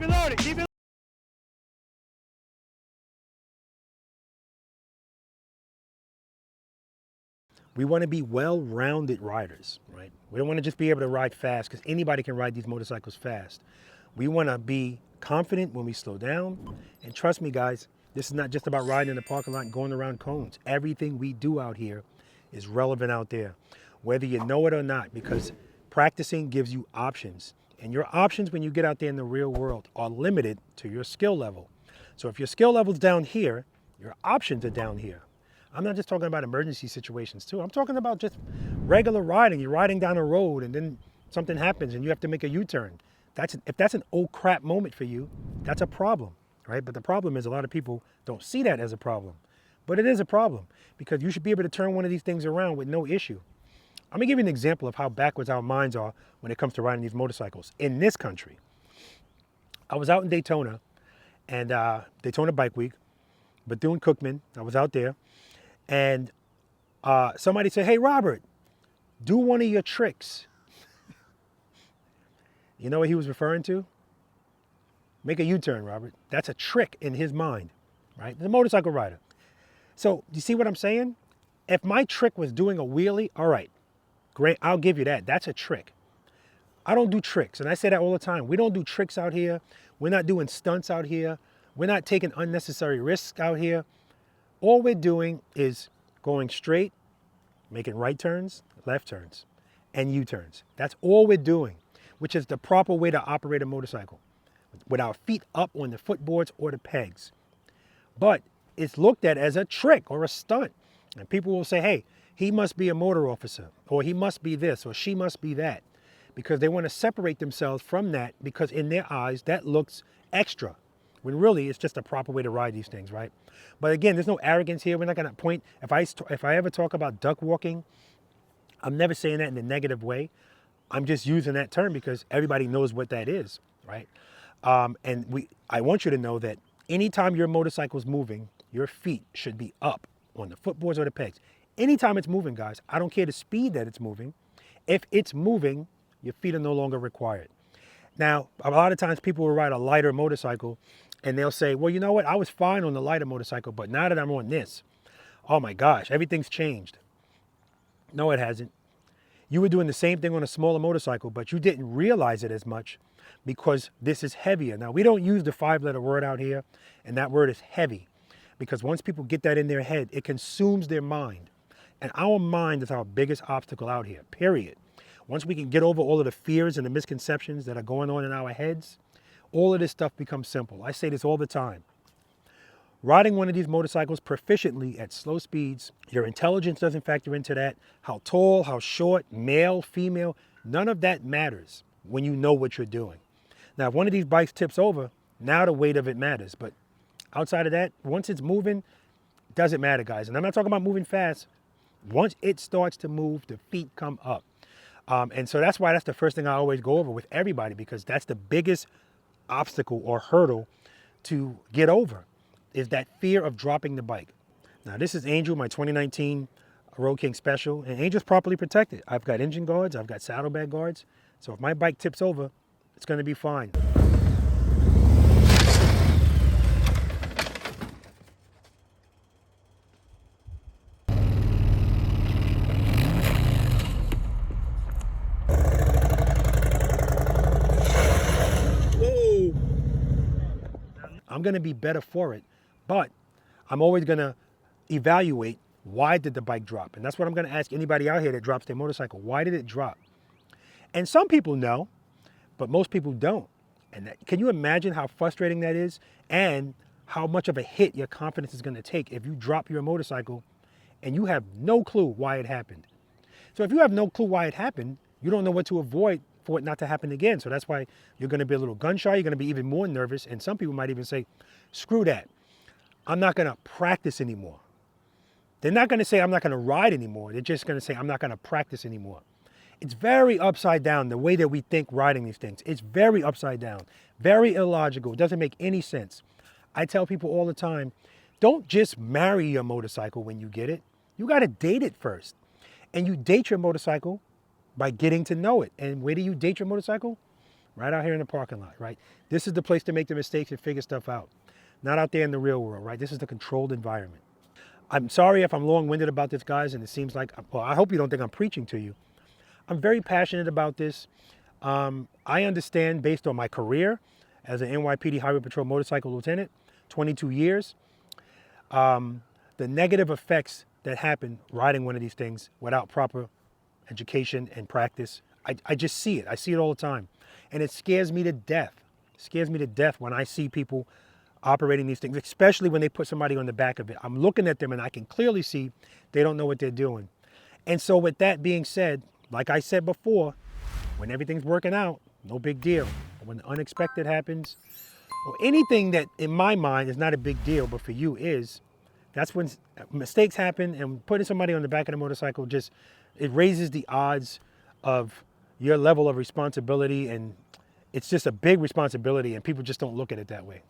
it loaded. Keep it. We want to be well-rounded riders, right? We don't want to just be able to ride fast because anybody can ride these motorcycles fast. We want to be confident when we slow down. And trust me, guys, this is not just about riding in the parking lot and going around cones. Everything we do out here is relevant out there, whether you know it or not, because practicing gives you options. And your options when you get out there in the real world are limited to your skill level. So if your skill level's down here, your options are down here. I'm not just talking about emergency situations too. I'm talking about just regular riding. You're riding down a road and then something happens and you have to make a U-turn. If that's an oh crap moment for you, that's a problem, right? But the problem is a lot of people don't see that as a problem. But it is a problem because you should be able to turn one of these things around with no issue. I'm gonna give you an example of how backwards our minds are when it comes to riding these motorcycles in this country. I was out in Daytona and Daytona Bike Week, Bethune-Cookman. I was out there. And somebody said, hey, Robert, do one of your tricks. You know what he was referring to? Make a U-turn, Robert. That's a trick in his mind, right? The motorcycle rider. So you see what I'm saying? If my trick was doing a wheelie, all right, great, I'll give you that. That's a trick. I don't do tricks, and I say that all the time. We don't do tricks out here. We're not doing stunts out here. We're not taking unnecessary risks out here. All we're doing is going straight, making right turns, left turns, and U-turns. That's all we're doing, which is the proper way to operate a motorcycle, with our feet up on the footboards or the pegs. But it's looked at as a trick or a stunt. And people will say, hey, he must be a motor officer, or he must be this, or she must be that, because they want to separate themselves from that because in their eyes, that looks extra, when really it's just a proper way to ride these things, right? But again, there's no arrogance here. We're not going to point, if I ever talk about duck walking, I'm never saying that in a negative way. I'm just using that term because everybody knows what that is, right? I want you to know that anytime your motorcycle's moving, your feet should be up on the footboards or the pegs. Anytime it's moving, guys, I don't care the speed that it's moving. If it's moving, your feet are no longer required. Now, a lot of times people will ride a lighter motorcycle and they'll say, well, you know what? I was fine on the lighter motorcycle, but now that I'm on this, oh my gosh, everything's changed. No, it hasn't. You were doing the same thing on a smaller motorcycle, but you didn't realize it as much because this is heavier. Now, we don't use the 5-letter word out here, and that word is heavy, because once people get that in their head, it consumes their mind. And our mind is our biggest obstacle out here, period. Once we can get over all of the fears and the misconceptions that are going on in our heads, all of this stuff becomes simple. I say this all the time. Riding one of these motorcycles proficiently at slow speeds, your intelligence doesn't factor into that. How tall, how short, male, female, none of that matters when you know what you're doing. Now, if one of these bikes tips over, now the weight of it matters. But outside of that, once it's moving, it doesn't matter, guys. And I'm not talking about moving fast. Once it starts to move, the feet come up. And so that's why that's the first thing I always go over with everybody, because that's the biggest obstacle or hurdle to get over, is that fear of dropping the bike. Now, this is Angel, my 2019 Road King Special, and Angel's properly protected. I've got engine guards, I've got saddlebag guards, so if my bike tips over, it's gonna be fine. I'm gonna be better for it, but I'm always gonna evaluate, why did the bike drop? And that's what I'm gonna ask anybody out here that drops their motorcycle. Why did it drop? And some people know, but most people don't. And can you imagine how frustrating that is, and how much of a hit your confidence is gonna take if you drop your motorcycle and you have no clue why it happened? So if you have no clue why it happened, you don't know what to avoid for it not to happen again. So that's why you're gonna be a little gun shy, you're gonna be even more nervous, and some people might even say, screw that, I'm not gonna practice anymore. They're not gonna say I'm not gonna ride anymore, they're just gonna say I'm not gonna practice anymore. It's very upside down, the way that we think riding these things. It's very upside down, very illogical, it doesn't make any sense. I tell people all the time, don't just marry your motorcycle when you get it, you gotta date it first. And you date your motorcycle by getting to know it. And where do you date your motorcycle? right out here in the parking lot, right? This is the place to make the mistakes and figure stuff out, not out there in the real world, right? This is the controlled environment. I'm sorry if I'm long-winded about this, guys, and it seems like, well, I hope you don't think I'm preaching to you. I'm very passionate about this. I understand, based on my career as an NYPD Highway Patrol motorcycle lieutenant, 22 years, the negative effects that happen riding one of these things without proper education and practice. I just see it. I see it all the time. And it scares me to death. It scares me to death when I see people operating these things, especially when they put somebody on the back of it. I'm looking at them and I can clearly see they don't know what they're doing. And so with that being said, like I said before, when everything's working out, no big deal. But when the unexpected happens, or anything that in my mind is not a big deal, but for you is, that's when mistakes happen, and putting somebody on the back of the motorcycle just, it raises the odds of your level of responsibility, and it's just a big responsibility, and people just don't look at it that way.